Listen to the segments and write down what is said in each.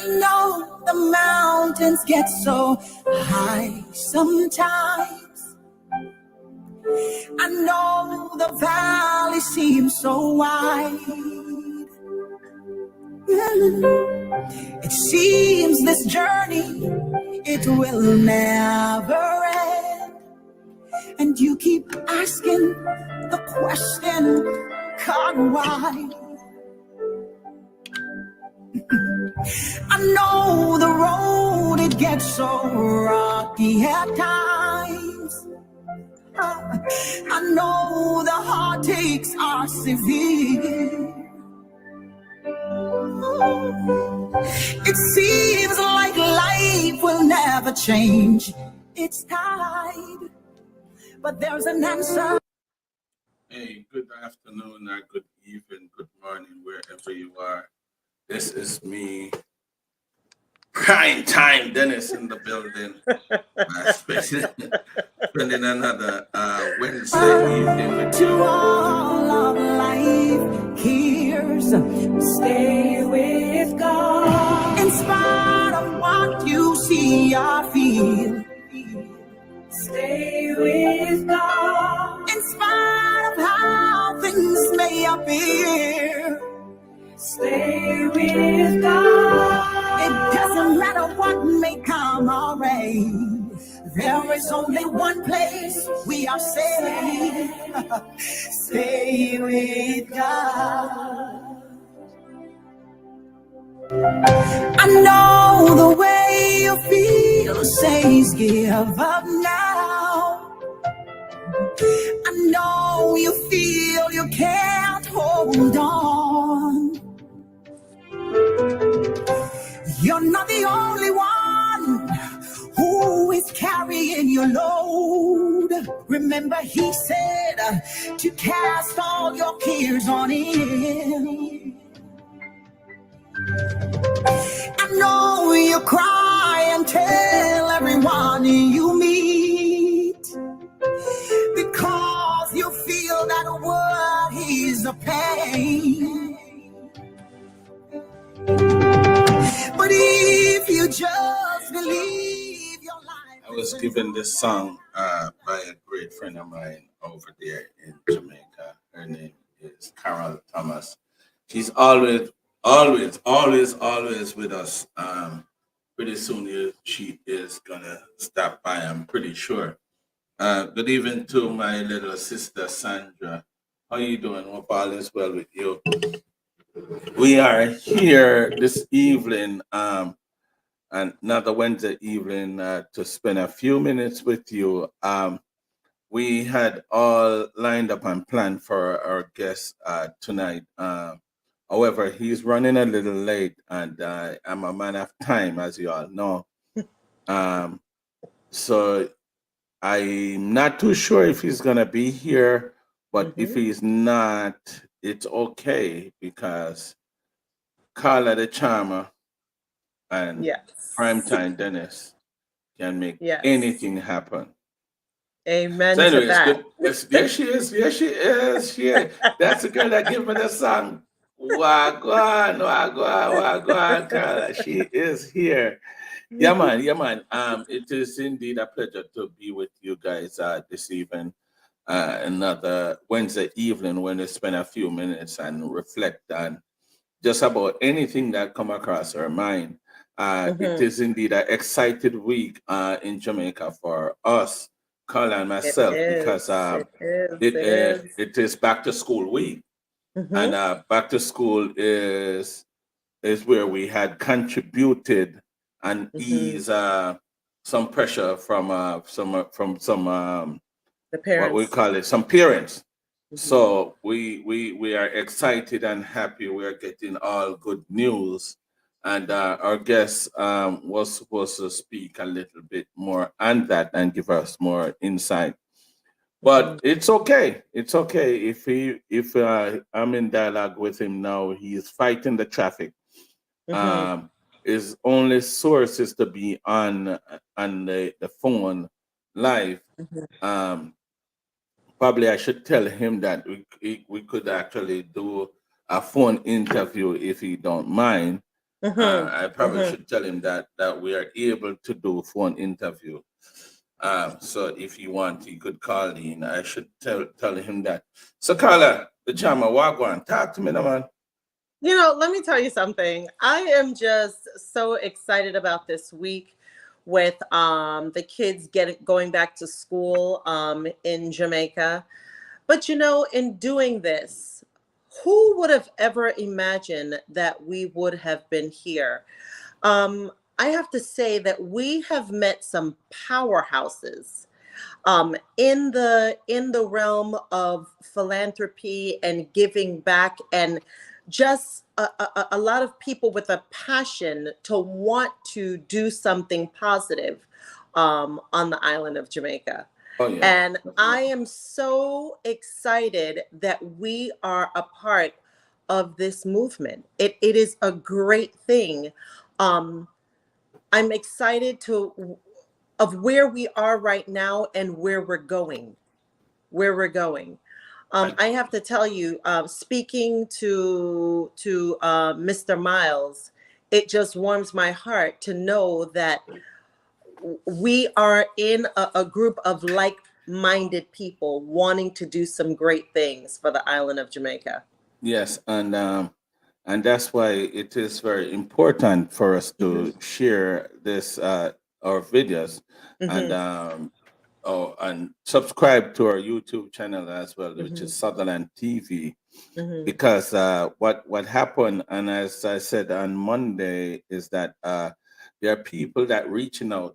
know the mountains get so high sometimes. I know the valley seems so wide. It seems this journey, it will never end. And you keep asking the question, God, why? I know the road, it gets so rocky at times. I know the heartaches are severe. It seems like life will never change its tide, but there's an answer. Hey, good afternoon, or good evening, good morning, wherever you are. This is me, prime time Dennis in the building. Spending another Wednesday evening with you. All of life, here's stay with God. In spite of what you see or feel, stay with God. In spite of how things may appear, stay with God. It doesn't matter what may come our way. There is only one place we are safe. Stay with God. I know the way you feel says give up now. I know you feel you can't hold on. You're not the only one who is carrying your load. Remember, he said to cast all your cares on him. I know you cry and tell everyone you meet, because you feel that word is a pain. But if you just believe your life. I was given this song by a great friend of mine over there in Jamaica. Her name is Carol Thomas. She's always with us. Pretty soon she is gonna stop by, I'm pretty sure. Good evening to my little sister Sandra. How you doing? Hope all is well with you. We are here this evening, another Wednesday evening, to spend a few minutes with you. We had all lined up and planned for our guest tonight. However, he's running a little late, and I'm a man of time, as you all know. So I'm not too sure if he's gonna be here, but if he's not, it's okay, because Carla the Charmer and Primetime Dennis can make anything happen. Amen So anyway, to that. good. There she is. There she is. She is. That's the girl that gave me the song. Wagwan, wagwan, wagwan, Carla. She is here. Yeah, man. Yeah, man. It is indeed a pleasure to be with you guys this evening. Another Wednesday evening when we spend a few minutes and reflect on just about anything that come across our mind. It is indeed an excited week in Jamaica for us, Carla and myself, because it is back to school week, and back to school is where we had contributed and ease some pressure from some the parents, what we call it, some parents. So we are excited and happy. We are getting all good news, and our guest was supposed to speak a little bit more on that and give us more insight. But it's okay. It's okay if I'm in dialogue with him now. He is fighting the traffic. His only source is to be on the phone live. Probably I should tell him that we could actually do a phone interview if he don't mind. I probably should tell him that we are able to do phone interview. So if you want, he could call in. I should tell him that. So Carla, the chama wagwan, talk to me, now, man. You know, let me tell you something. I am just so excited about this week with the kids going back to school in Jamaica. But you know, in doing this, who would have ever imagined that we would have been here? I have to say that we have met some powerhouses in the realm of philanthropy and giving back, and just a lot of people with a passion to want to do something positive on the island of Jamaica. Oh yeah. And I am so excited that we are a part of this movement. It is a great thing. Um, I'm excited of where we are right now and where we're going. Where we're going. I have to tell you, speaking to Mr. Miles, it just warms my heart to know that we are in a group of like-minded people wanting to do some great things for the island of Jamaica. Yes, and that's why it is very important for us to share this our videos and and subscribe to our YouTube channel as well, which is Sutherland TV. Because what happened, and as I said on Monday, is that there are people that reaching out.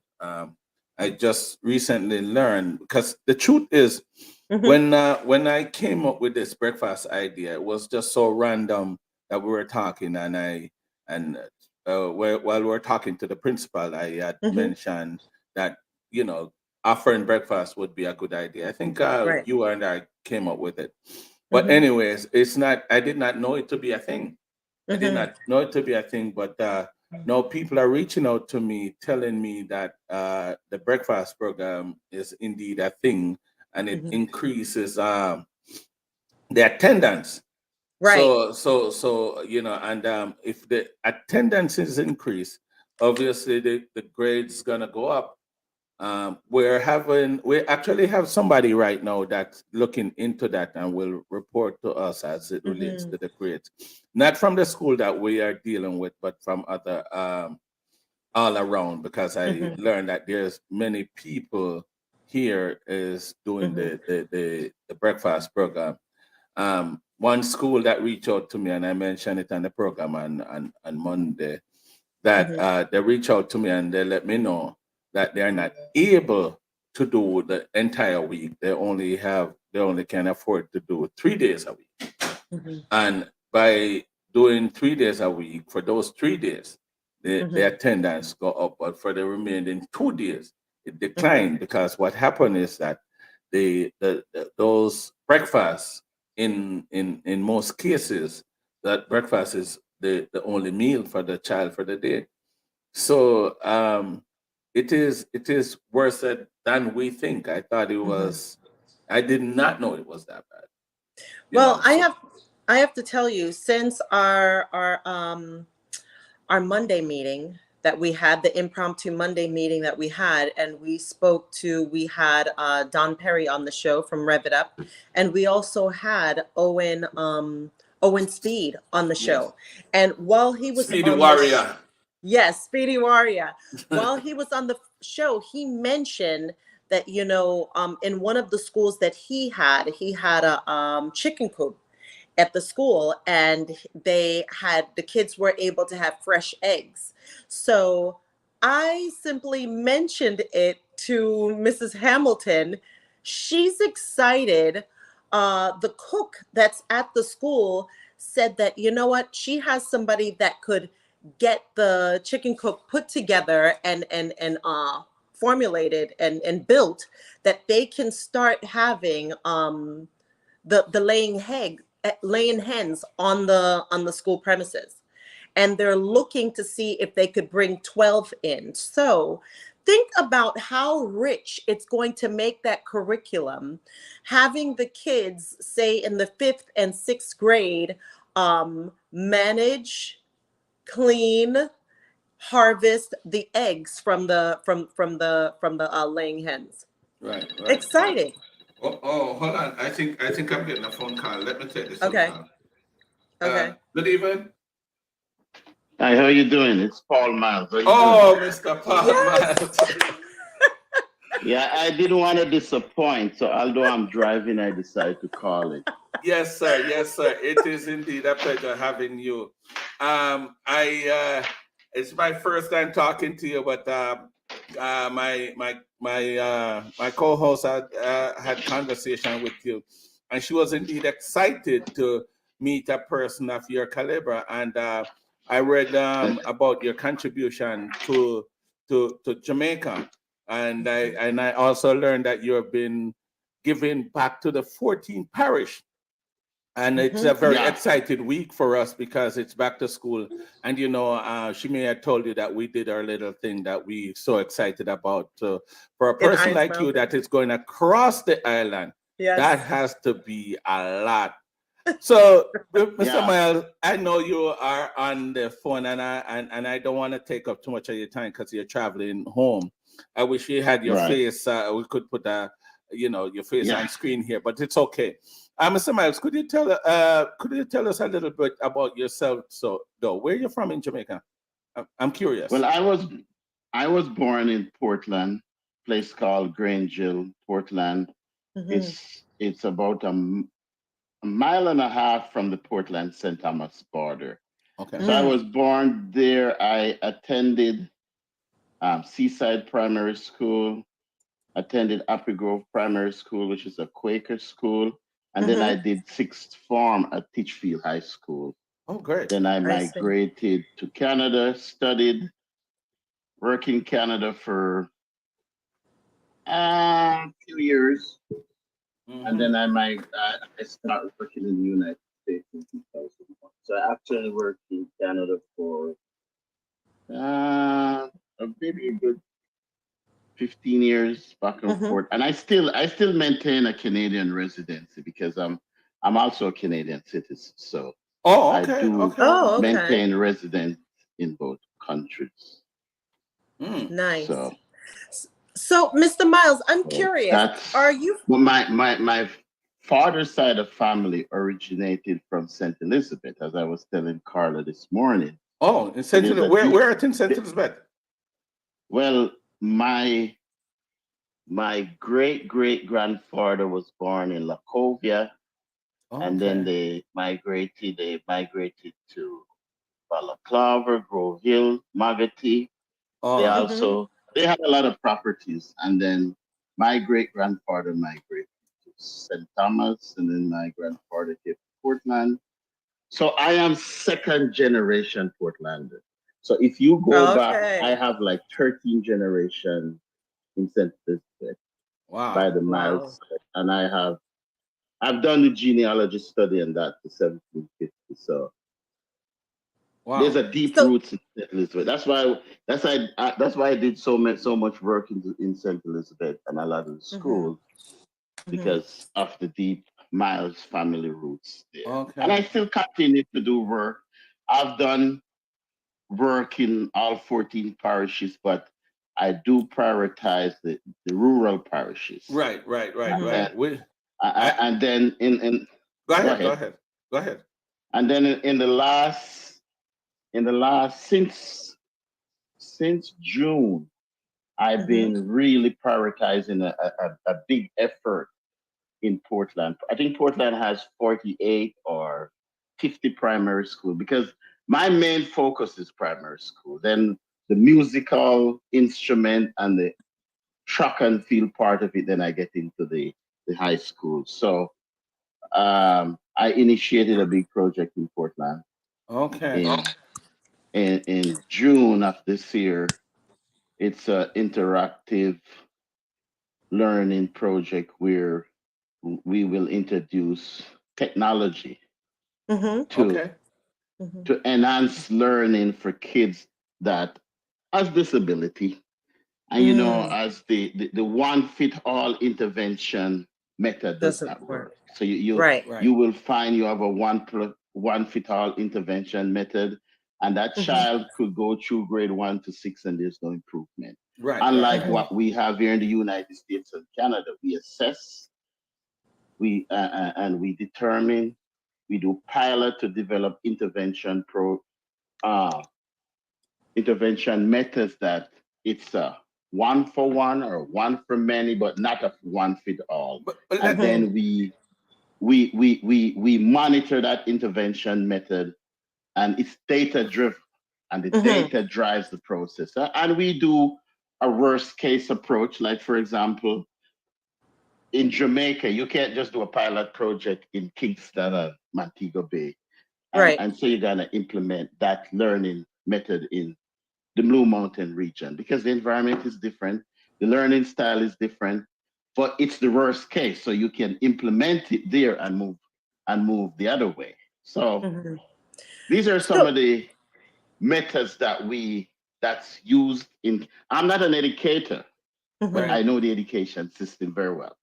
I just recently learned, because the truth is, when I came up with this breakfast idea, it was just so random that we were talking, and while we were talking to the principal, I had mentioned that, you know, offering breakfast would be a good idea. I think Right. you and I came up with it. But anyways, it's not. I did not know it to be a thing. I did not know it to be a thing. But now people are reaching out to me, telling me that the breakfast program is indeed a thing, and it increases the attendance. Right. So you know, and if the attendance is increased, obviously the grade's gonna go up. We actually have somebody right now that's looking into that and will report to us as it relates to the grades, not from the school that we are dealing with, but from other all around, because I learned that there's many people here is doing the breakfast program. One school that reached out to me, and I mentioned it on the program on Monday, that they reach out to me and they let me know that they're not able to do the entire week. They only can afford to do 3 days a week. And by doing 3 days a week, for those 3 days, the attendance go up, but for the remaining 2 days, it declined, because what happened is that those breakfasts, in most cases, that breakfast is the only meal for the child for the day. So it is worse than we think. I thought it was. I did not know it was that bad. Well, I have to tell you, since our Monday meeting that we had, the impromptu Monday meeting that we had, and we had Don Perry on the show from Rev It Up, and we also had Owen Speid on the show. And while he was Speedy on Warrior. Yes, Speedy Warrior. While he was on the show, he mentioned that, you know, in one of the schools that he had a chicken coop at the school, and the kids were able to have fresh eggs. So I simply mentioned it to Mrs. Hamilton. She's excited. The cook that's at the school said that, you know what, she has somebody that could get the chicken coop put together and formulated and built, that they can start having the laying hens on the school premises, and they're looking to see if they could bring 12 in. So think about how rich it's going to make that curriculum, having the kids, say in the 5th and 6th grade, manage clean, harvest the eggs from the laying hens. Right. Exciting. Oh, hold on. I think I'm getting a phone call. Let me take this phone Okay. call. Okay. Good evening. Hi, how you doing? It's Paul Miles. How you Oh, doing? Mr. Paul Yes. Miles. Yeah, I didn't want to disappoint, so although I'm driving, I decided to call it. Yes, sir. Yes, sir. It is indeed a pleasure having you. It's my first time talking to you, but my co-host had conversation with you, and she was indeed excited to meet a person of your caliber. And I read about your contribution to Jamaica, and I also learned that you have been giving back to the 14th parish. And it's a very Yeah, excited week for us because it's back to school. And she may have told you that we did our little thing that we so excited about. So for a In person like you Mountain. that is going across the island, Yes. that has to be a lot. So, Mr. yeah, Miles, I know you are on the phone, and I don't want to take up too much of your time because you're traveling home. I wish you had your right. face. We could put your face Yeah. on screen here, but it's okay. Mr. Miles, could you tell us a little bit about yourself? So, though, where you're from in Jamaica? I'm curious. Well, I was born in Portland, place called Grangeville, Portland. Mhm. It's about a mile and a half from the Portland St. Thomas border. Okay. So I was born there. I attended Seaside Primary School, attended Apple Grove Primary School, which is a Quaker school, and then I did sixth form at Titchfield High School. Oh, great. Then I I see. migrated to Canada, studied, worked in Canada for a few years, and then I started working in the United States in 2001. So I actually worked in Canada for maybe a good 15 years back and forth, and I still maintain a Canadian residency because I'm also a Canadian citizen, so Oh, I okay. do Okay. Oh, okay. maintain residence in both countries. Nice. So So, Mr. Miles, I'm curious. that's Are you? well, my father's side of family originated from St. Elizabeth, as I was telling Carla this morning. Oh, in St. There's a Elizabeth. deep- Where at in St. Elizabeth? Well, my great grandfather was born in Lacovia, Oh, and then okay. they migrated to Balaclava, Grove Hill, Magotty. They Oh, also they had a lot of properties, and then my great grandfather migrated to St. Thomas, and then my grandfather came to Portland. So I am second generation Portlander. So if you go back, I Okay. have like 13 generations in St. Elizabeth by wow. the Wow. miles, and I've done the genealogy study on that to 1750. So there's Wow. a deep So, roots in St. Elizabeth. That's why I did so much work in St. Elizabeth and a lot of the schools because of the deep Miles family roots there. And I Okay. still continue to do work. I've done work in all 14 parishes, but I do prioritize the rural parishes. Right. And then, I and then in go go ahead. ahead. Go ahead. And then in the last since June, I've been really prioritizing a big effort in Portland. I think Portland has 48 or 50 primary school because my main focus is primary school. Then the musical instrument and the track and field part of it, then I get into the high school. So I initiated a big project in Portland Okay. in June of this year. It's an interactive learning project where we will introduce technology to Okay. enhance learning for kids that has disability. And as the one fit all intervention method does Doesn't not work. work. So you Right. Right. you will find you have a one fit all intervention method, and that child could go through grade 1 to 6 and there's no improvement. Right. Unlike what we have here in the United States and Canada, we assess, and we determine, we do pilot to develop intervention methods that it's one for one or one for many, but not a one fit all. And then we monitor that intervention method, and it's data driven, and the data drives the process. And we do a worst case approach, like for example, in Jamaica, you can't just do a pilot project in Kingston or Montego Bay. And so you're gonna implement that learning method in the Blue Mountain region because the environment is different, the learning style is different, but it's the worst case. So you can implement it there and move the other way. So these are some of the methods that's used in. I'm not an educator, but I know the education system very well.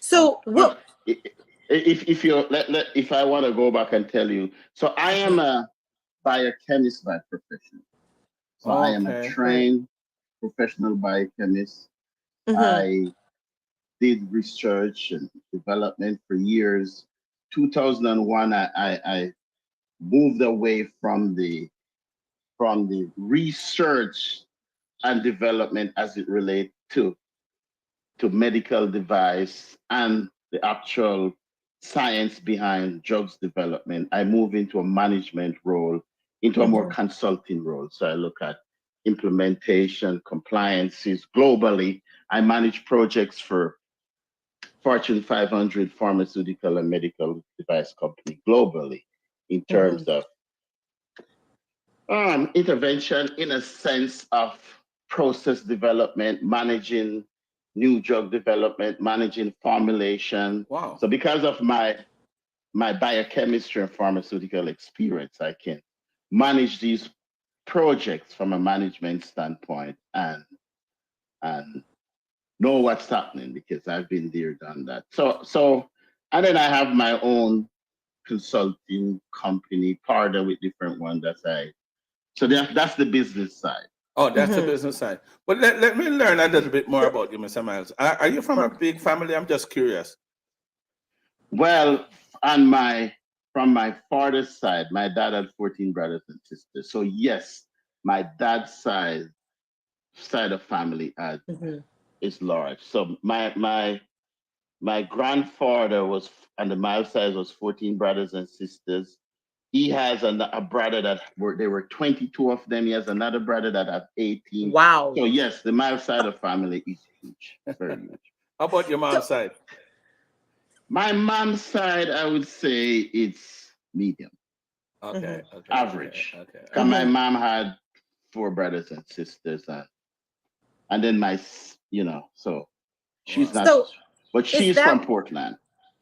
So what? If I want to go back and tell you, so I am a biochemist by profession. So I am a trained professional biochemist. I did research and development for years. 2001, I moved away from the research and development as it relates to medical device and the actual science behind drugs development. I moved into a management role, into a more consulting role. So I look at implementation, compliances globally. I manage projects for Fortune 500 pharmaceutical and medical device company globally in terms of intervention in a sense of process development, managing new drug development, managing formulation. Wow. So because of my biochemistry and pharmaceutical experience, I can manage these projects from a management standpoint and know what's happening because I've been there, done that. So and then I have my own consulting company, partner with different ones so that's the business side. Oh, that's the business side. But let me learn a little bit more about you, Mr. Miles. Are you from a big family? I'm just curious. Well, from my father's side, my dad had 14 brothers and sisters. So yes, my dad's side of family is large. So my grandfather was on the Miles side was 14 brothers and sisters. He has a brother there were 22 of them. He has another brother that had 18. Wow. So yes, the Miles side of family is huge, very huge. How about your mom's side? My mom's side, I would say it's medium. Okay. Average. Okay. And my mom had 4 brothers and sisters, and then so she's not, but she's from Portland.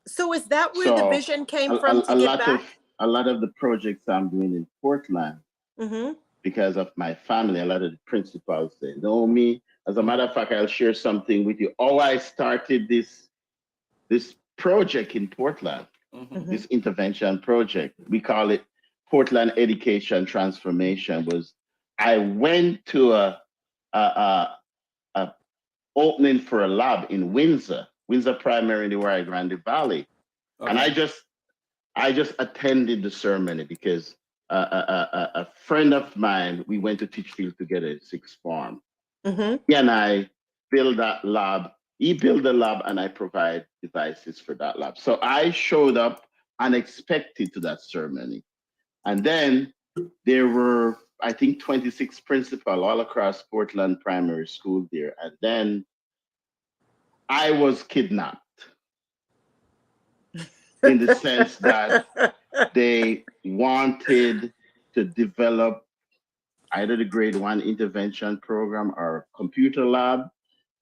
So is that where the vision came from to give back? A lot of the projects I'm doing in Portland, because of my family, a lot of the principals, they know me. As a matter of fact, I'll share something with you. I started this project in Portland, this intervention project. We call it Portland Education Transformation. I went to a opening for a lab in Windsor Primary in the Rio Grande Valley, and I just attended the ceremony because a friend of mine, we went to teach field together at Sixth Form. He and I built that lab. He built the lab and I provide devices for that lab. So I showed up unexpected to that ceremony. And then there were, I think, 26 principals all across Portland Primary School there. And then I was kidnapped in the sense that they wanted to develop either the grade 1 intervention program or computer lab,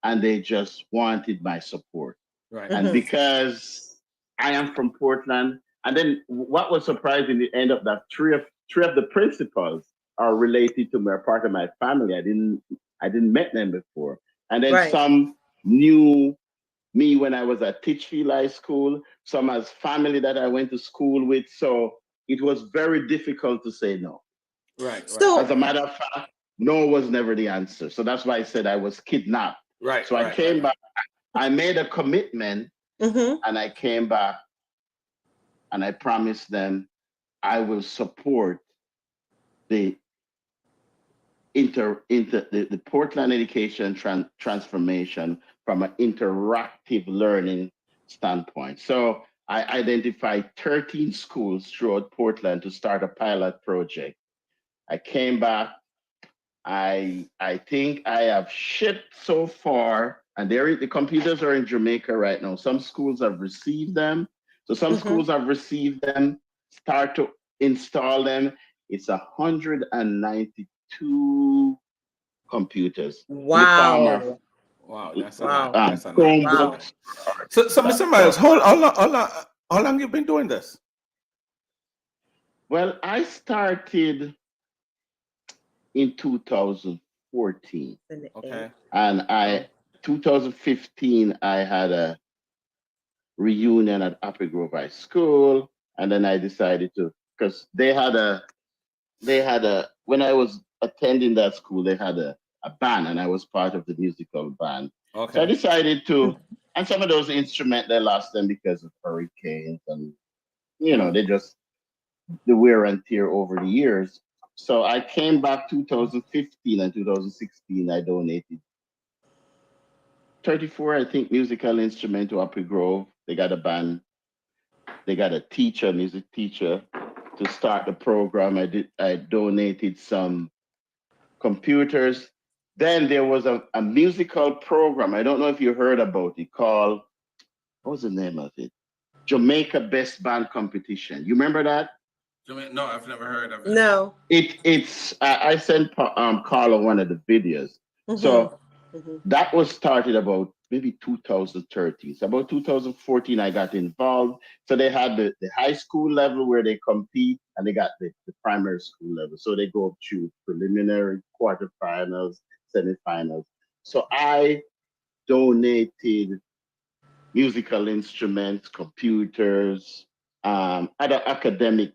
and they just wanted my support. Right. And because I am from Portland, and then what was surprising, the end of that, three of the principals are related to me, are part of my family. I didn't met them before. And then some knew me when I was at Titchfield High School, some as family that I went to school with. So it was very difficult to say no. Right. So, As a matter of fact, no was never the answer. So that's why I said I was kidnapped. Right. So I came back. I made a commitment, mhm, and I came back, and I promised them I will support the the Portland education transformation from an interactive learning standpoint. So I identified 13 schools throughout Portland to start a pilot project. I came back. I think I have shipped so far, and the computers are in Jamaica right now. Some schools have received them. So some mhm. schools have received them, start to install them. It's 192 computers in the form of Wow. Wow, that's a lot. Wow. That's a lot. Wow. Chromebooks. So Mr. Miles, how long you been doing this? Well, I started in 2014, Okay. and 2015 I had a reunion at Upper Grove High School, and then I decided to, because they had a when I was attending that school, they had a band, and I was part of the musical band. So I Okay. decided to, and some of those instruments they lost them because of hurricanes, and they just the wear and tear over the years. So I came back 2015 and 2016. I donated 34, I think, musical instrument to Upper Grove. They got a band. They got a teacher, music teacher, to start the program. I donated some computers. Then there was a musical program. I don't know if you heard about it, called, what was the name of it? Jamaica Best Band Competition. You remember that? No, I've never heard of it. No. I sent Carla one of the videos. Mhm, So mhm. that was started about maybe 2013. So about 2014, I got involved. So they had the high school level where they compete, and they got the primary school level. So they go through preliminary, quarterfinals, semifinals. So I donated musical instruments, computers, other academic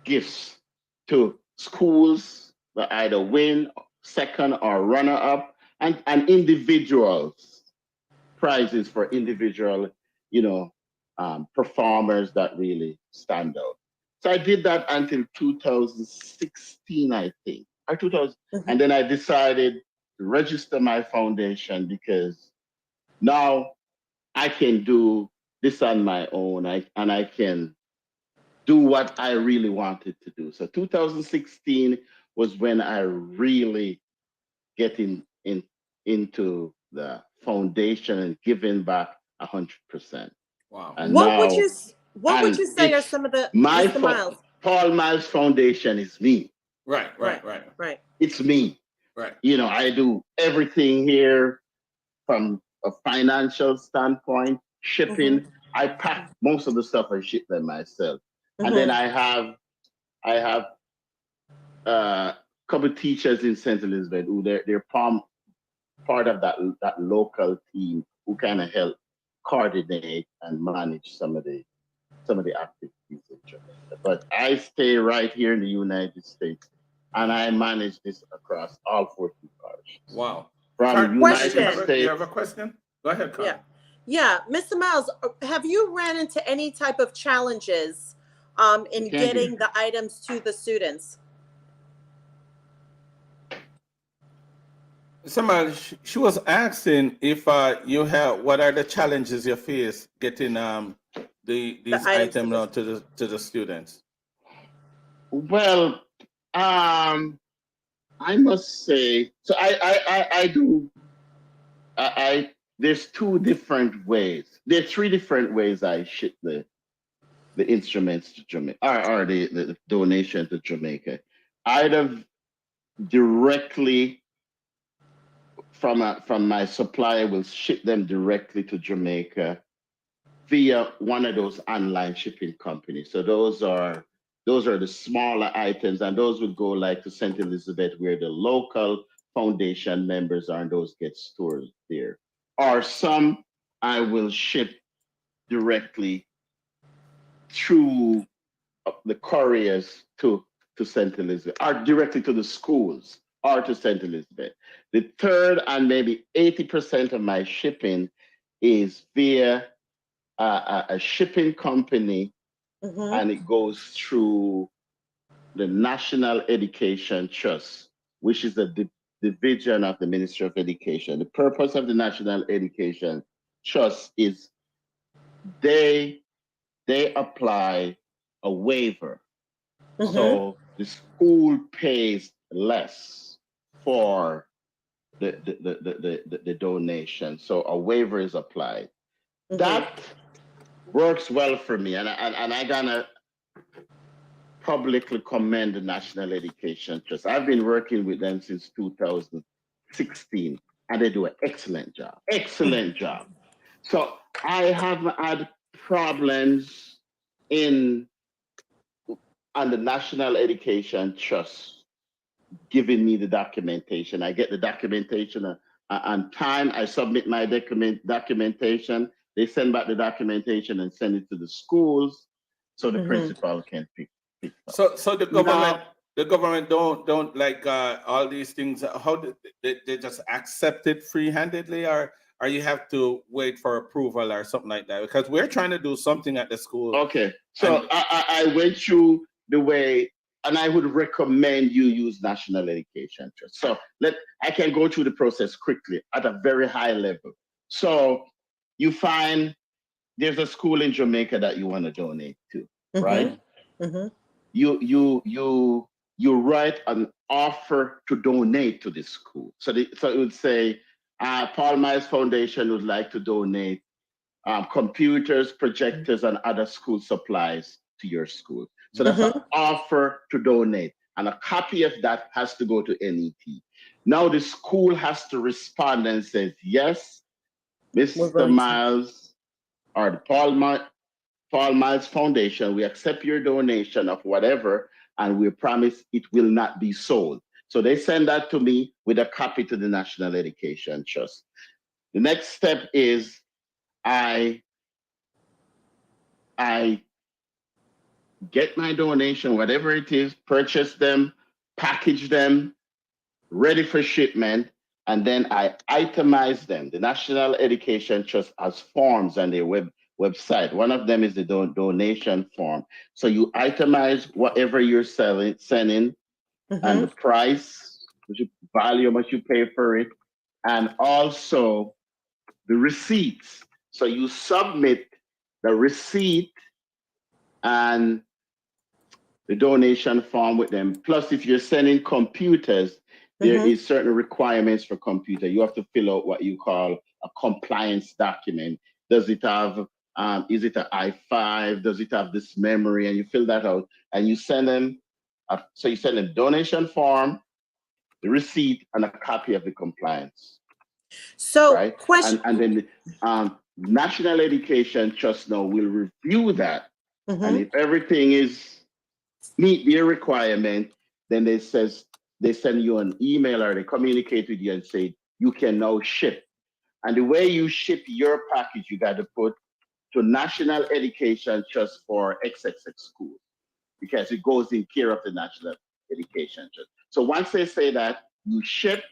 gifts to schools that either win second or runner up, and individuals, prizes for individual, performers that really stand out. So I did that until 2016, I think, or 2000. And then I decided to register my foundation, because now I can do this on my own. I can do what I really wanted to do. So 2016 was when I really get into the foundation and giving back 100%. Wow. And What would now, you What would and you say are it's some of the my Mr. Miles? Paul Miles Foundation is me. Right. Right. It's me. Right. I do everything here from a financial standpoint, shipping. I pack most of the stuff, I ship them myself. And then I have a couple of teachers in St. Elizabeth who they're part of that local team who kind of help coordinate and manage some of the activities in Jamaica. But I stay right here in the United States, and I manage this across all 14 parishes. Wow. From Question. United States. You have a question? Go ahead, Carl. Yeah, Mr. Miles, have you ran into any type of challenges in getting the items to the students? Somebody, she was asking if you have, what are the challenges you face getting these items to the students? Well, I must say, so I do. There's two different ways. There's three different ways I ship the instruments to Jamaica, or the donation to Jamaica. Either directly from my supplier, will ship them directly to Jamaica via one of those online shipping companies. So those are the smaller items, and those would go like to St. Elizabeth, where the local foundation members are, and those get stored there. Or some I will ship directly through the couriers to to St. Elizabeth, or directly to the schools or to St. Elizabeth. The third, and maybe 80% of my shipping, is via a shipping company, and it goes through the National Education Trust, which is a division of the Ministry of Education. The purpose of the National Education Trust is they apply a waiver. So the school pays less for the donation. So a waiver is applied. That works well for me, and I gonna publicly commend the National Education Trust. I've been working with them since 2016, and they do an excellent job. Excellent job. So I haven't had problems on the National Education Trust giving me the documentation. I get the documentation on time. I submit my documentation. They send back the documentation and send it to the schools, so the principal can pick up. So the government don't like all these things. How do they just accept it free-handedly, or you have to wait for approval or something like that? Because we're trying to do something at the school. Okay, so I went through the way, and I would recommend you use National Education Trust. So I can go through the process quickly at a very high level. So you find there's a school in Jamaica that you want to donate to, right? You write an offer to donate to this school. So it would say, Paul Miles Foundation would like to donate computers, projectors, and other school supplies to your school. So that's an offer to donate, and a copy of that has to go to NET. Now the school has to respond and says, yes, Mr. Miles, or the Paul Miles Foundation, we accept your donation of whatever, and we promise it will not be sold. So they send that to me with a copy to the National Education Trust. The next step is I get my donation, whatever it is, purchase them, package them, ready for shipment, and then I itemize them. The National Education Trust has forms on their website. One of them is the donation form. So you itemize whatever you're sending, and the price, the value, how much you pay for it, and also the receipts. So you submit the receipt and the donation form with them. Plus, if you're sending computers, there is certain requirements for computer. You have to fill out what you call a compliance document. Does it have, is it an i5? Does it have this memory? And you fill that out and you send them. So you send a donation form, the receipt, and a copy of the compliance. So, right? And then the National Education Trust now will review that. And if everything is meet their requirement, then they send you an email or they communicate with you and say, you can now ship. And the way you ship your package, you got to put to National Education Trust for XXX schools, because it goes in care of the National Education Trust. So once they say that, you ship,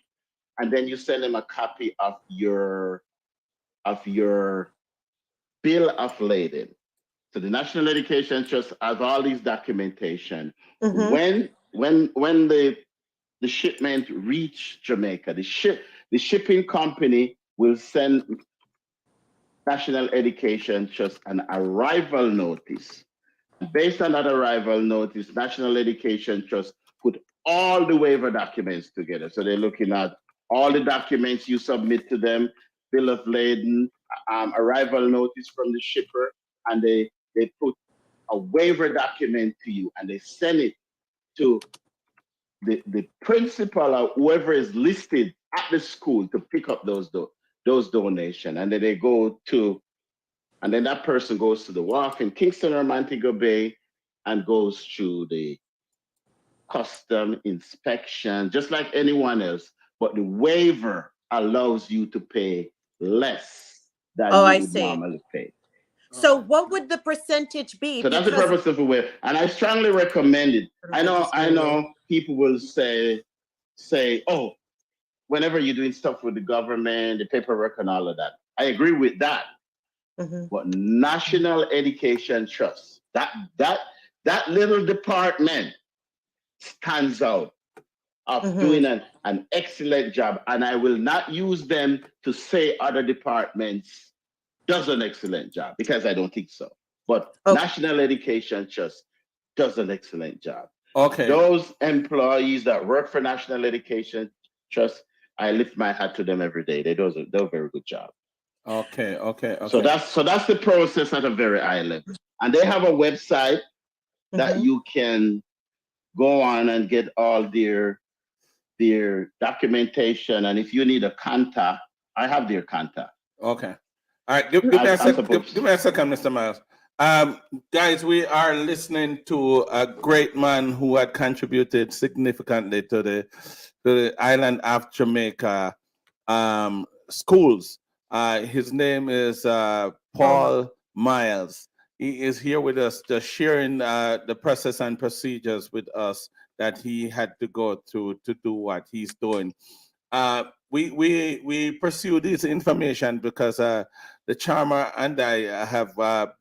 and then you send them a copy of your bill of lading. So the National Education Trust has all these documentation. When the shipment reach Jamaica, the shipping company will send National Education Trust an arrival notice. Based on that arrival notice, National Education Trust put all the waiver documents together. So they're looking at all the documents you submit to them, bill of lading, arrival notice from the shipper, and they put a waiver document to you, and they send it to the principal or whoever is listed at the school to pick up those donations. And then they go to, and then that person goes to the wharf in Kingston or Montego Bay and goes through the custom inspection, just like anyone else. But the waiver allows you to pay less than you would normally pay. So what would the percentage be? So that's the purpose of aware, and I strongly recommend it. I know people will say, oh, whenever you're doing stuff with the government, the paperwork and all of that. I agree with that. But National Education Trust, that little department stands out of doing an excellent job, and I will not use them to say other departments does an excellent job, because I don't think so. But National Education Trust does an excellent job. Okay. Those employees that work for National Education Trust, I lift my hat to them every day. They do a very good job. Okay. So that's the process at a very high level. And they have a website that you can go on and get all their documentation. And if you need a contact, I have their contact. Okay. All right. Give me a second, Mr. Miles. Guys, we are listening to a great man who had contributed significantly to the island of Jamaica schools. His name is Paul Miles. He is here with us, just sharing the process and procedures with us that he had to go through to do what he's doing. We pursue this information because the Charmer and I have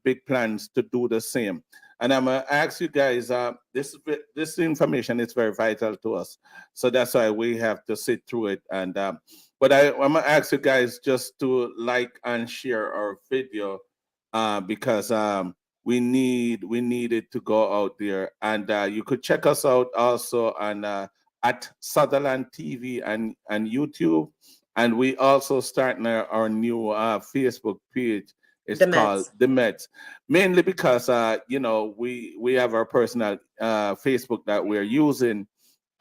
big plans to do the same. And I'm gonna ask you guys, this information is very vital to us, so that's why we have to sit through it. And but I'm gonna ask you guys just to like and share our video because we need it to go out there. And you could check us out also on at Sutherland TV and YouTube. And we also starting our new Facebook page. It's called The Medz, mainly because we have our personal Facebook that we're using,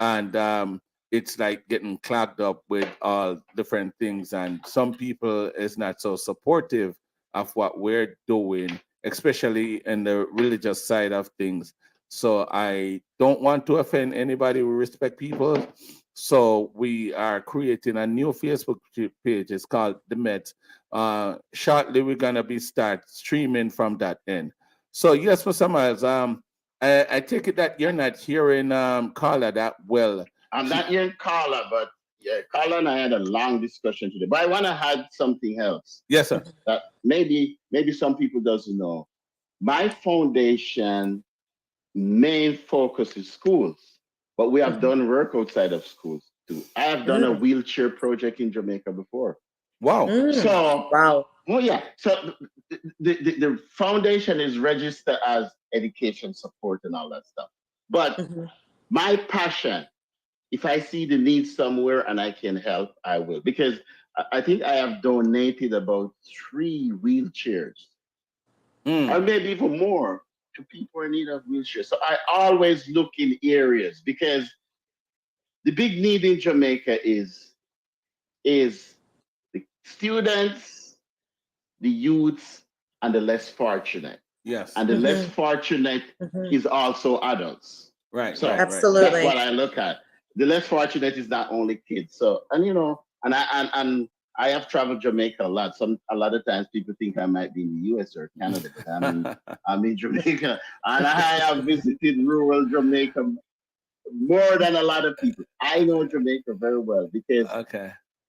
and it's like getting clogged up with all different things, and some people is not so supportive of what we're doing, especially in the religious side of things. So I don't want to offend anybody. We respect people. So we are creating a new Facebook page. It's called The Medz. Shortly, we're going to be start streaming from that end. So yes, Mr. Miles, I take it that you're not hearing Carla that well. I'm not hearing Carla, but yeah, Carla and I had a long discussion today. But I want to add something else. Yes, sir. That maybe some people doesn't know. My foundation main focus is schools, but we have done work outside of schools too. I have done a wheelchair project in Jamaica before. Wow. Well, yeah. So the foundation is registered as education support and all that stuff. But my passion, if I see the need somewhere and I can help, I will. Because I think I have donated about 3 wheelchairs, or maybe even more, to people in need of wheelchairs. So I always look in areas, because the big need in Jamaica is the students, the youths, and the less fortunate. Yes. And the less fortunate is also adults. Right. So absolutely, that's what I look at. The less fortunate is not only kids. So, and I have traveled Jamaica a lot. A lot of times people think I might be in the US or Canada, but I'm in Jamaica, and I have visited rural Jamaica more than a lot of people. I know Jamaica very well, because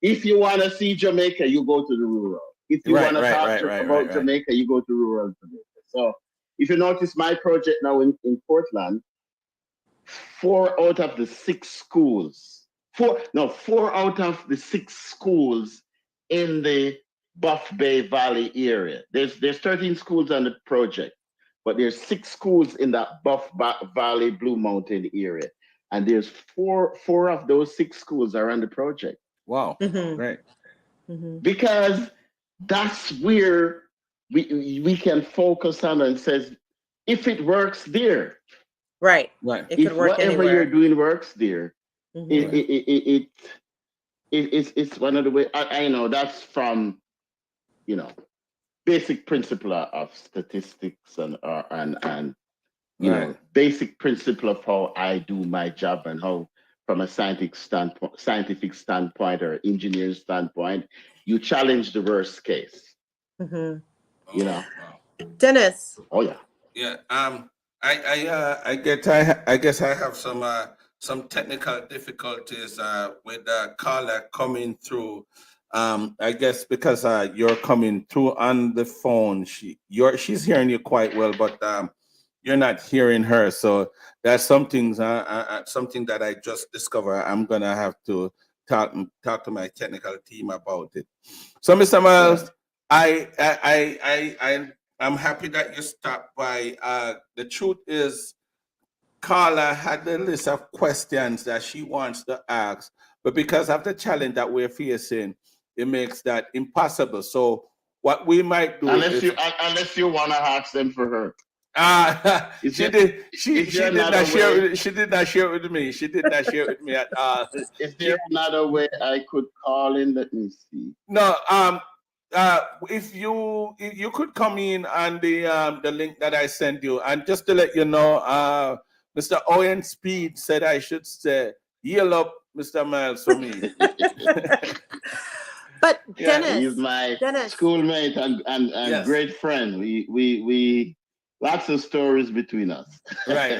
if you want to see Jamaica, you go to the rural. If you want to talk about Jamaica, you go to rural Jamaica. So if you notice my project now in Portland, 4 out of the 6 schools, 4 out of the 6 schools in the Buff Bay Valley area. There's 13 schools on the project, but there's 6 schools in that Buff Valley Blue Mountain area, and there's 4 of those 6 schools are on the project. Wow, great! Because that's where we can focus on, and says, if it works there, right. It could if work whatever anywhere you're doing works there, it's one of the ways. I know that's from basic principle of statistics and basic principle of how I do my job, and how from a scientific standpoint or engineering standpoint, you challenge the worst case. Dennis. Oh yeah. Yeah. I guess I have some technical difficulties with Carla coming through. I guess because you're coming through on the phone. She's hearing you quite well, but you're not hearing her. So that's something that I just discovered. I'm gonna have to talk to my technical team about it. So, Mr. Miles, I'm happy that you stopped by. The truth is, Carla had a list of questions that she wants to ask, but because of the challenge that we're facing, it makes that impossible. So, what we might do Unless is, unless you wanna ask them for her. she did not share it with me. She did not share it with me at all. Is there another way I could call in? Let me see. No, if you could come in on the link that I sent you, and just to let you know, Mr. Owen Speid said I should say, "Heal up, Mr. Miles," for me. But Yeah, Dennis, He's my schoolmate and Yes. great friend. We lots of stories between us. right.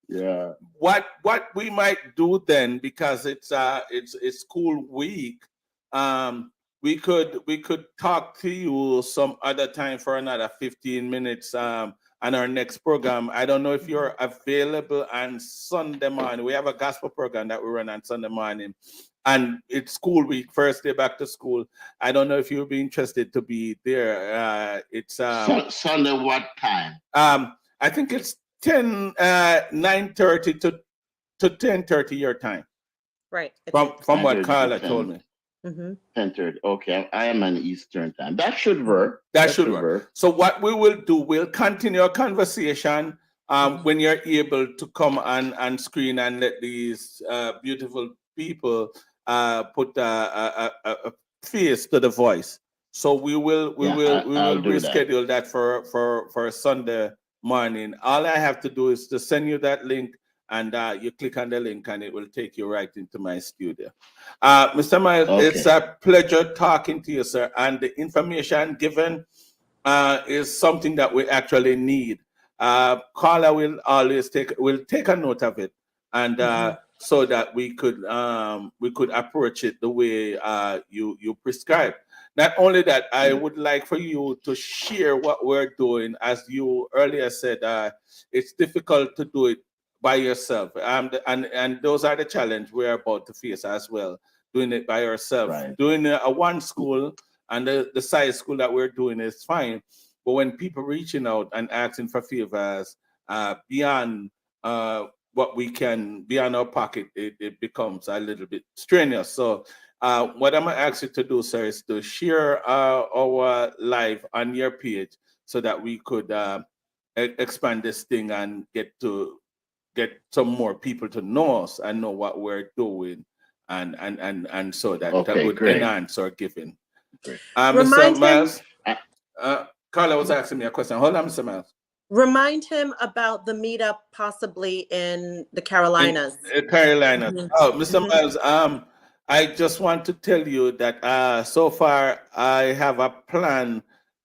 Yeah. What we might do then, because it's school week, we could talk to you some other time for another 15 minutes on our next program. I don't know if you're available on Sunday morning. We have a gospel program that we run on Sunday morning, and it's school week, first day back to school. I don't know if you'll be interested to be there. It's Sunday what time? I think it's 9:30 to 10:30 your time. Right. From what Carla told me. 10:30. Okay, I am on Eastern time. That should work. That should work. So what we will do, we'll continue our conversation when you're able to come on screen and let these beautiful people put a face to the voice. So we will reschedule that for Sunday morning. All I have to do is to send you that link, and you click on the link and it will take you right into my studio. Mr. Miles, it's a pleasure talking to you, sir. And the information given is something that we actually need. Carla will always take a note of it, and so that we could approach it the way you prescribe. Not only that, I would like for you to share what we're doing. As you earlier said, it's difficult to do it by yourself, and those are the challenge we're about to face as well. Doing it by yourself, doing a one school and the size school that we're doing is fine, but when people reaching out and asking for favors beyond what we can, beyond our pocket, it becomes a little bit strenuous. So what I'm gonna ask you to do, sir, is to share our live on your page so that we could expand this thing and get some more people to know us and know what we're doing, and so that would enhance our giving. Mr. Miles, Carla was asking me a question. Hold on, Mr. Miles. Remind him about the meetup possibly in the Carolinas. Carolinas. Oh, Mr. Miles, I just want to tell you that so far I have a plan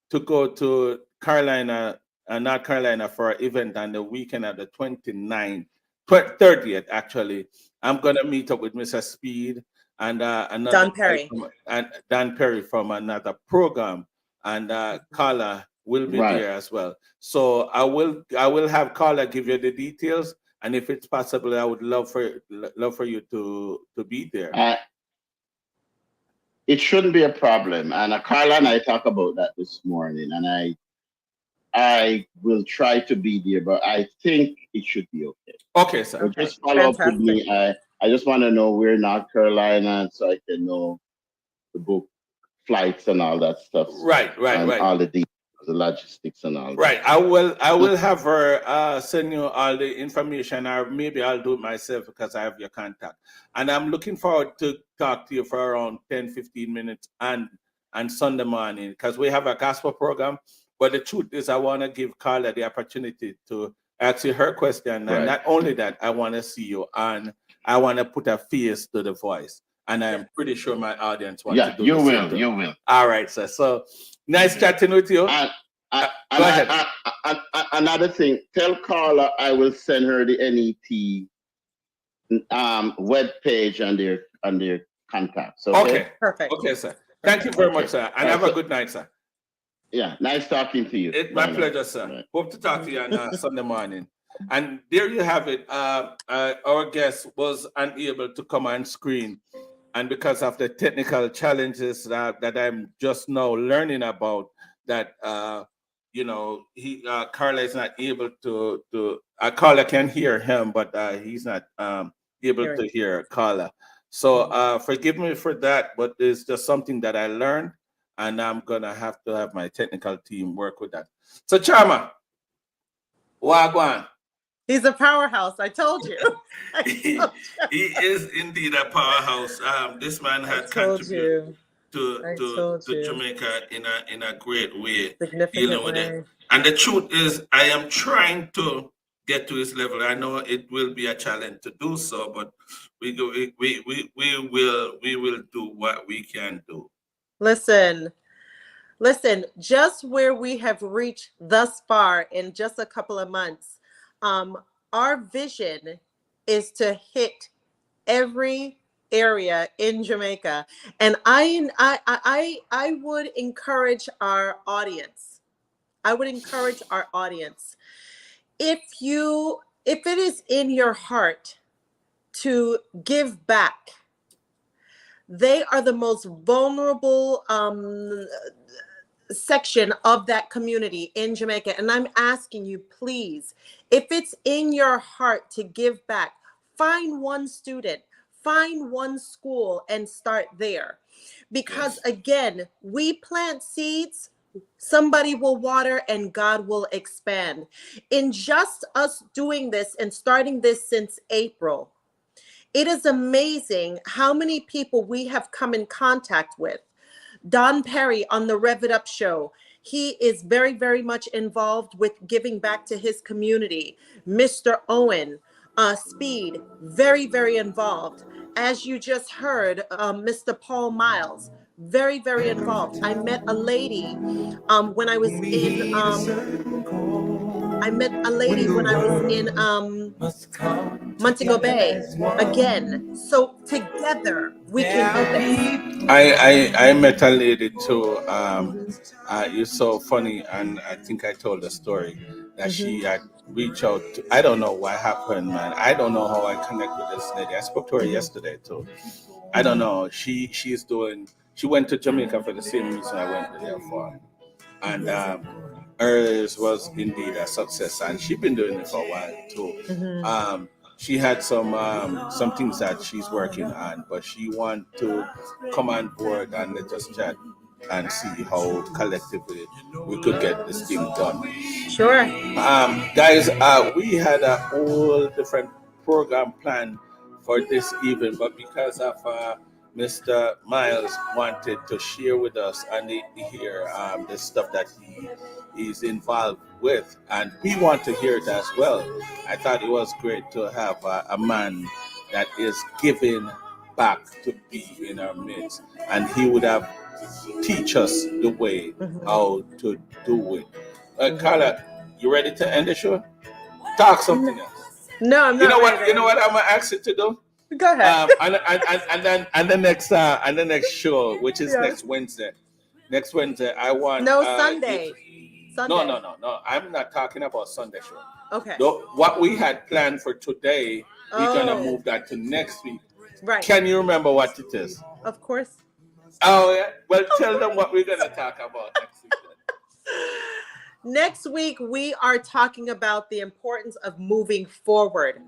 to go to Carolina, North Carolina, for an event on the weekend of the 30th, actually. I'm going to meet up with Mr. Speid and Don Perry. Dan Perry from another program, and Carla will be there as well. So I will have Carla give you the details, and if it's possible, I would love for you to be there. It shouldn't be a problem, and Carla and I talked about that this morning, and I will try to be there, but I think it should be okay. Okay, sir. So just follow up with me. I just want to know where North Carolina, so I can know the book flights and all that stuff. Right. All the details, the logistics and all. Right. I will have her send you all the information, or maybe I'll do it myself because I have your contact. And I'm looking forward to talk to you for around 10-15 minutes on Sunday morning, because we have a gospel program. But the truth is, I want to give Carla the opportunity to ask you her question. And not only that, I want to see you, and I want to put a face to the voice. And I'm pretty sure my audience wants to do you will. All right, sir. So nice chatting with you. Go ahead. Another thing, tell Carla I will send her the NET web page and their contacts. Okay. Perfect. Okay, sir. Thank you very much, sir. And have a good night, sir. Yeah, nice talking to you. It's my pleasure, sir. Right. Hope to talk to you on Sunday morning. And there you have it. Our guest was unable to come on screen. And because of the technical challenges that I'm just now learning about, that Carla is not able to Carla can hear him, but he's not able to hear Carla. So forgive me for that, but it's just something that I learned, and I'm gonna have to have my technical team work with that. So Charma, Wagwan. He's a powerhouse. I told you. He is indeed a powerhouse. This man had contributed to Jamaica in a great way, dealing with it. And the truth is, I am trying to get to his level. I know it will be a challenge to do so, but we will do what we can do. Listen, just where we have reached thus far in just a couple of months, our vision is to hit every area in Jamaica. And I would encourage our audience. If it is in your heart to give back, they are the most vulnerable section of that community in Jamaica. And I'm asking you, please, if it's in your heart to give back, find one student, find one school and start there. Because again, we plant seeds, somebody will water and God will expand. In just us doing this and starting this since April, it is amazing how many people we have come in contact with. Don Perry on the Rev It Up show. He is very, very much involved with giving back to his community. Mr. Owen, Speid, very, very involved. As you just heard, Mr. Paul Miles, very, very involved. I met a lady when I was in Montego Bay again. So together we can do this. I met a lady too. You're so funny, and I think I told the story that she had reached out to. I don't know what happened, man. I don't know how I connect with this lady. I spoke to her yesterday too. I don't know. She went to Jamaica for the same reason I went there for, and hers was indeed a success, and she's been doing it for a while too. She had some things that she's working on, but she want to come on board and let us chat and see how collectively we could get this thing done. Sure. Guys, we had a whole different program planned for this evening, but because of Mr. Miles wanted to share with us and hear the stuff that he is involved with, and we want to hear it as well. I thought it was great to have a man that is giving back to be in our midst, and he would have teach us the way how to do it. Carla, you ready to end the show? Talk something else. No, I'm not. You know what I'm gonna ask you to do? Go ahead. And the next show, which is next Wednesday. Next Wednesday, I want Sunday. Sunday. No. I'm not talking about Sunday show. Okay. What we had planned for today, we're gonna move that to next week. Right. Can you remember what it is? Of course. Oh yeah. Well, tell them what we're gonna talk about next week. Next week, we are talking about the importance of moving forward.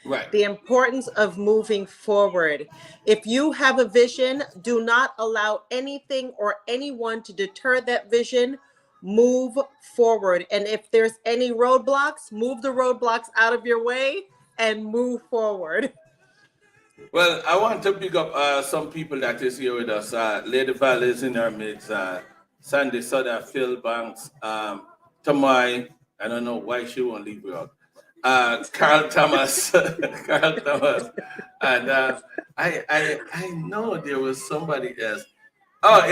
Right. The importance of moving forward. If you have a vision, do not allow anything or anyone to deter that vision. Move forward. And if there's any roadblocks, move the roadblocks out of your way and move forward. Well, I want to pick up some people that is here with us. Lady Val is in our midst. Sandy Soda, Phil Banks, Tamai. I don't know why she won't leave out. Carl Thomas, and I know there was somebody else. Oh,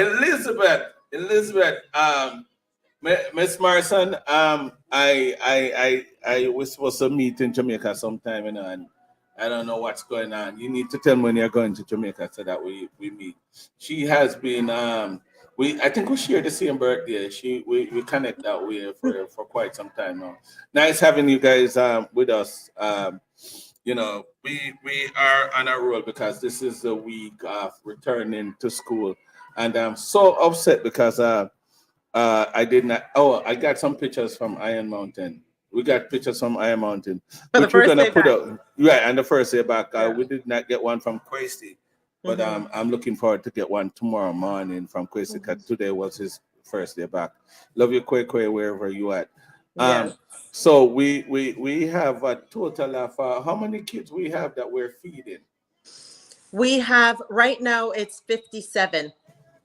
Elizabeth. Miss Morrison, I was supposed to meet in Jamaica sometime, and I don't know what's going on. You need to tell me when you're going to Jamaica so that we meet. She has been I think we share the same birthday. We connect that way for quite some time now. Nice having you guys with us. We are on a roll because this is the week of returning to school, and I'm so upset because I did not. Oh, I got some pictures from Iron Mountain. We got pictures from Iron Mountain, For the which we're first gonna day put back. up. Right, and the first day back, Yeah. we did not get one from Quasty, but I'm looking forward to get one tomorrow morning from Quasty because today was his first day back. Love you, Quay, wherever you at. Yeah. So we have a total of how many kids we have that we're feeding? We have right now it's 57.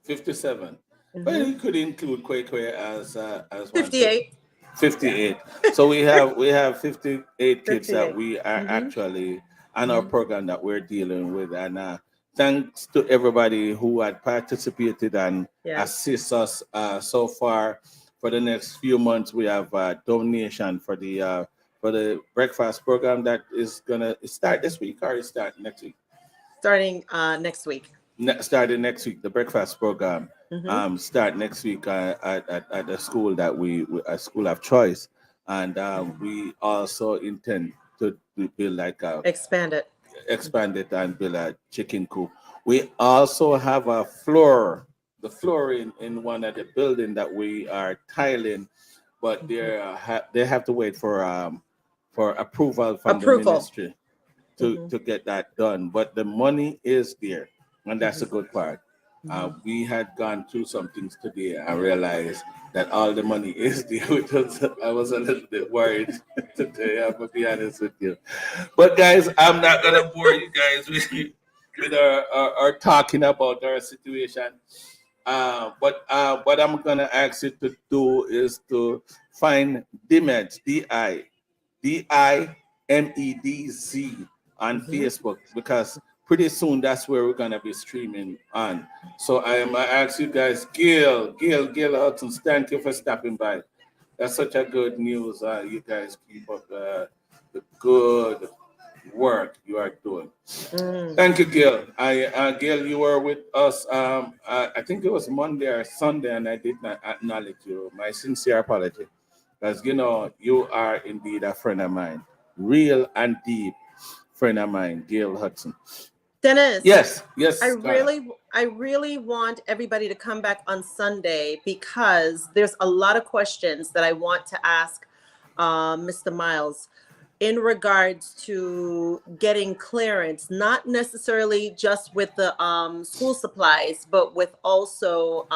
57. Well, you could include Quay as one. 58. 58. So we have 58 kids that 58. we are actually on our program that we're dealing with, and thanks to everybody who had participated and assist us so far. For the next few months, we have a donation for the breakfast program that is gonna start this week or start next week. Starting next week. Starting next week, the breakfast program start next week at the school that we a school of choice, and we also intend to build like a Expand it and build a chicken coop. We also have a floor, the floor in one of the building that we are tiling, but they have to wait for approval from the ministry to get that done. But the money is there, and that's a good part. We had gone through some things today and realized that all the money is there. I was a little bit worried today, I'm gonna be honest with you. But guys, I'm not gonna bore you guys with our talking about our situation. But what I'm gonna ask you to do is to find Dimedz, DIMEDZ on Facebook, because pretty soon that's where we're gonna be streaming on. So I ask you guys, Gail Hudson, thank you for stopping by. That's such a good news. You guys keep up the good work you are doing. Thank you, Gail. Gail, you were with us. I think it was Monday or Sunday, and I did not acknowledge you. My sincere apology, because you are indeed a friend of mine, real and deep friend of mine, Gail Hudson. Dennis. Yes. I really want everybody to come back on Sunday because there's a lot of questions that I want to ask Mr. Miles in regards to getting clearance, not necessarily just with the school supplies, but with also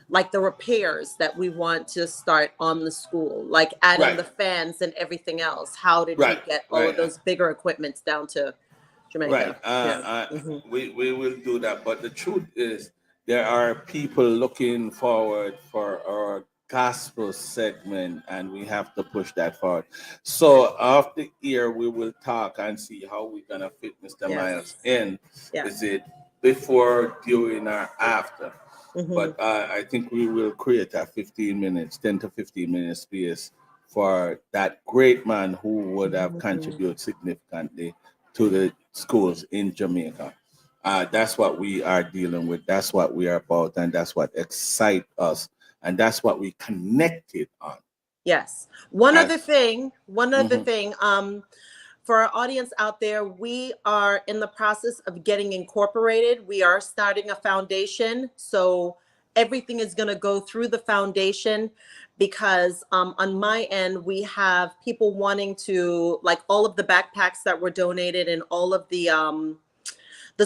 like the repairs that we want to start on the school, like adding the fans and everything else. How did we get all of those bigger equipments down to Jamaica? We will do that. But the truth is, there are people looking forward for our gospel segment, and we have to push that forward. So after here, we will talk and see how we're gonna fit Mr. Miles in. Is it before, during, or after? But I think we will create a 10 to 15 minute space for that great man who would have contributed significantly to the schools in Jamaica. That's what we are dealing with. That's what we are about, and that's what excites us, and that's what we connected on. Yes. One other thing. For our audience out there, we are in the process of getting incorporated. We are starting a foundation. So everything is going to go through the foundation because on my end, we have people wanting to, like all of the backpacks that were donated and all of the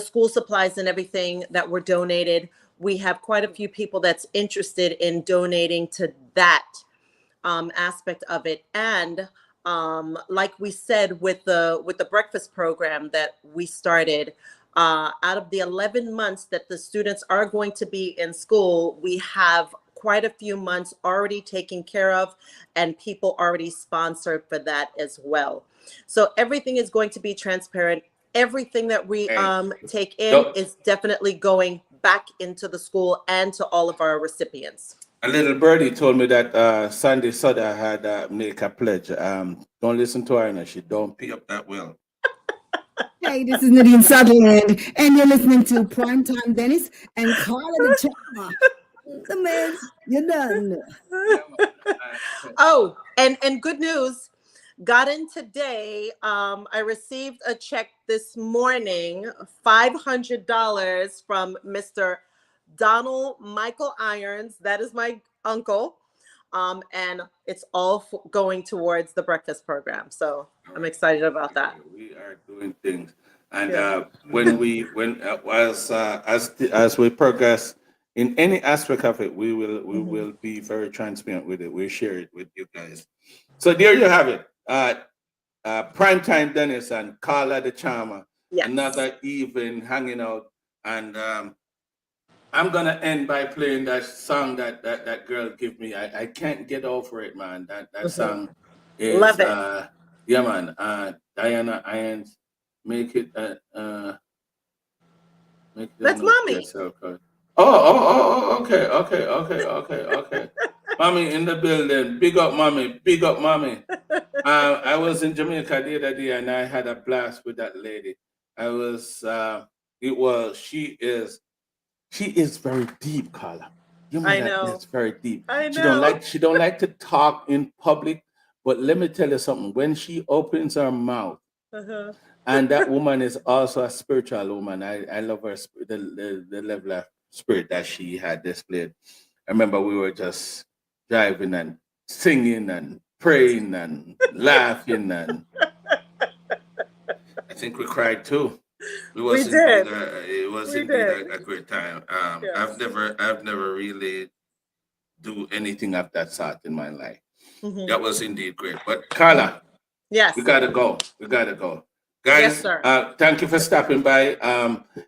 school supplies and everything that were donated. We have quite a few people that's interested in donating to that aspect of it. And like we said with the breakfast program that we started, out of the 11 months that the students are going to be in school, we have quite a few months already taken care of and people already sponsored for that as well. So everything is going to be transparent. Everything that we take in is definitely going back into the school and to all of our recipients. A little birdie told me that Sandy Soda had make a pledge. Don't listen to her, and she don't pay up that well. Hey, this is Nadine Sutherland, and you're listening to Primetime Dennis and Carla the Chama. The Medz, you're done. Oh, and good news. Got in today. I received a check this morning, $500 from Mr. Donald Michael Irons. That is my uncle. And it's all going towards the breakfast program. So I'm excited about that. We are doing things, and as we progress in any aspect of it, we will be very transparent with it. We'll share it with you guys. So there you have it. Primetime Dennis and Carla the Charmer. Yes. Another evening hanging out, and I'm gonna end by playing that song that girl give me. I can't get over it, man. That song is Love it. Yeah, man. Diana Irons, make it make That's Mommy. Okay. Mommy in the building. Big up, Mommy. Big up, Mommy. I was in Jamaica the other day, and I had a blast with that lady. She is very deep, Carla. You I know. It's very deep. I know. She don't like to talk in public, but let me tell you something. When she opens her mouth, and that woman is also a spiritual woman. I love her the level of spirit that she had displayed. I remember we were just driving and singing and praying and laughing, and I think we cried too. We did. It was indeed a great time. Yes. I've never really do anything of that sort in my life. That was indeed great. But Carla, yes, we gotta go. Guys, yes, sir. Thank you for stopping by.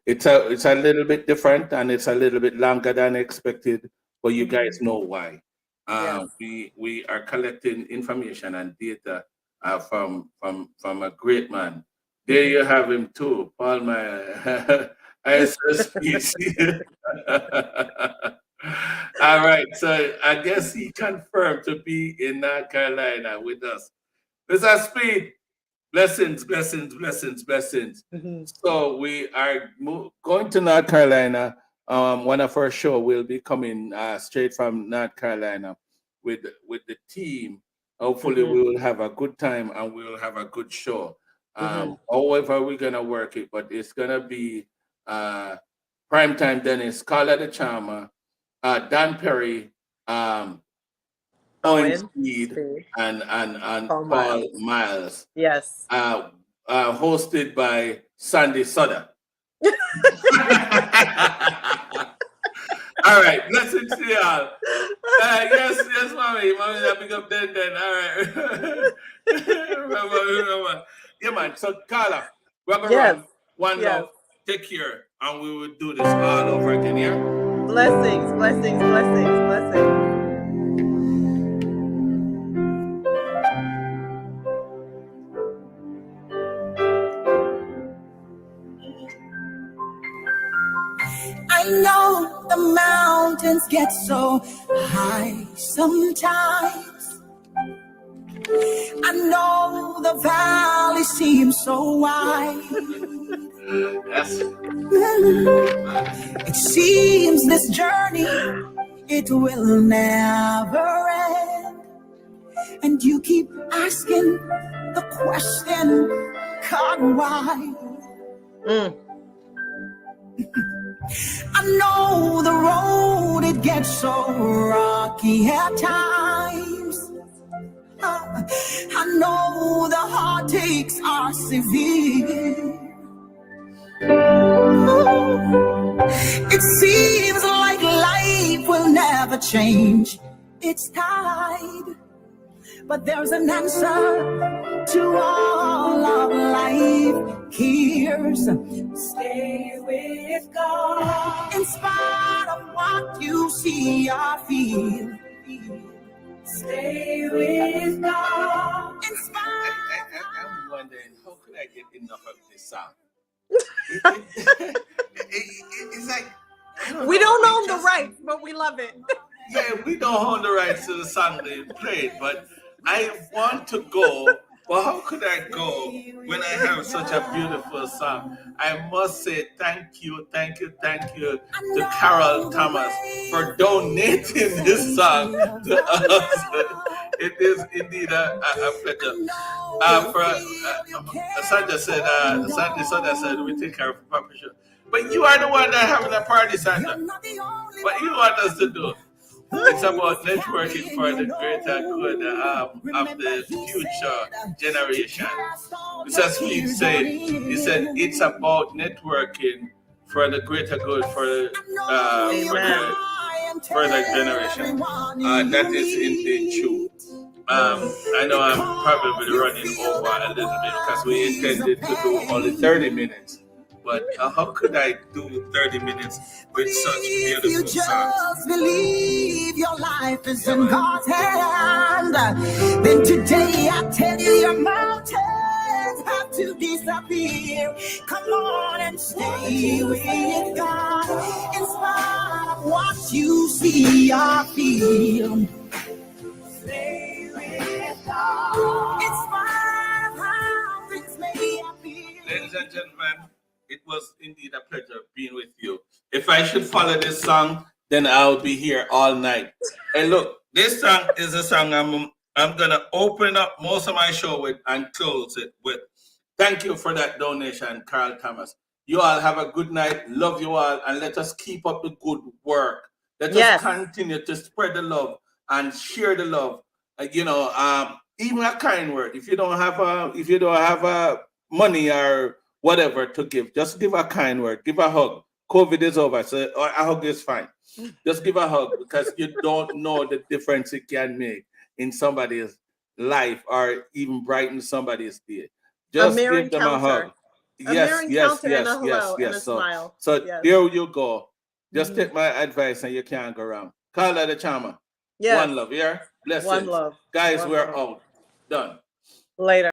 It's a little bit different, and it's a little bit longer than expected, but you guys know why. Yes. We are collecting information and data from a great man. There you have him too, Paul Meyer. ISSPC. All right, so I guess he confirmed to be in North Carolina with us. Mr. Speid, blessings. So we are going to North Carolina. One of our show will be coming straight from North Carolina with the team. Hopefully we will have a good time and we will have a good show. However we're gonna work it, but it's gonna be Primetime Dennis, Carla the Charmer, Dan Perí, Owen Speid, and Paul Miles. Yes. Hosted by Sandy Soda. All right, blessings to y'all. Yes, mommy, that big up then. All right. Remember. Yeah, man. So Carla, we're gonna run. One love. Take care, and we will do this all over again. Yeah. Blessings. I know the mountains get so high sometimes. I know the valley seems so wide. Yes. It seems this journey, it will never end. And you keep asking the question, God, why? I know the road, it gets so rocky at times. I know the heartaches are severe. It seems like life will never change its tide. But there's an answer to all of life. Here's stay with God. In spite of what you see or feel. Stay with God. In spite. I'm wondering, how could I get enough of this song? It's like we don't own the rights, but we love it. Yeah, we don't own the rights to the song they played, but I want to go. But how could I go when I have such a beautiful song? I must say thank you to Carol Thomas for donating this song to us. It is indeed a pleasure. Sandra said, we take care of Papa Show. But you are the one that having a party, Sandra. What you want us to do? It's about networking for the greater good of the future generation. Mr. Speid said, he said, it's about networking for the greater good for the further generation. That is indeed true. I know I'm probably running over a little bit because we intended to do only 30 minutes. But how could I do 30 minutes with such beautiful songs? Believe your life is in God's hand. Then today I tell you your mountains have to disappear. Come on and stay with God. In spite of what you see or feel. Stay with God. In spite of how things may appear. Ladies and gentlemen, it was indeed a pleasure being with you. If I should follow this song, then I'll be here all night. And look, this song is a song I'm gonna open up most of my show with and close it with. Thank you for that donation, Carl Thomas. You all have a good night. Love you all, and let us keep up the good work. Let us continue to spread the love and share the love. Even a kind word. If you don't have money or whatever to give, just give a kind word, give a hug. COVID is over, so a hug is fine. Just give a hug because you don't know the difference it can make in somebody's life or even brighten somebody's day. Just give them a hug. Yes. So there you go. Just take my advice and you can't go wrong. Carla the Charmer. One love, yeah? Blessings. One love. Guys, we're out. Done. Later.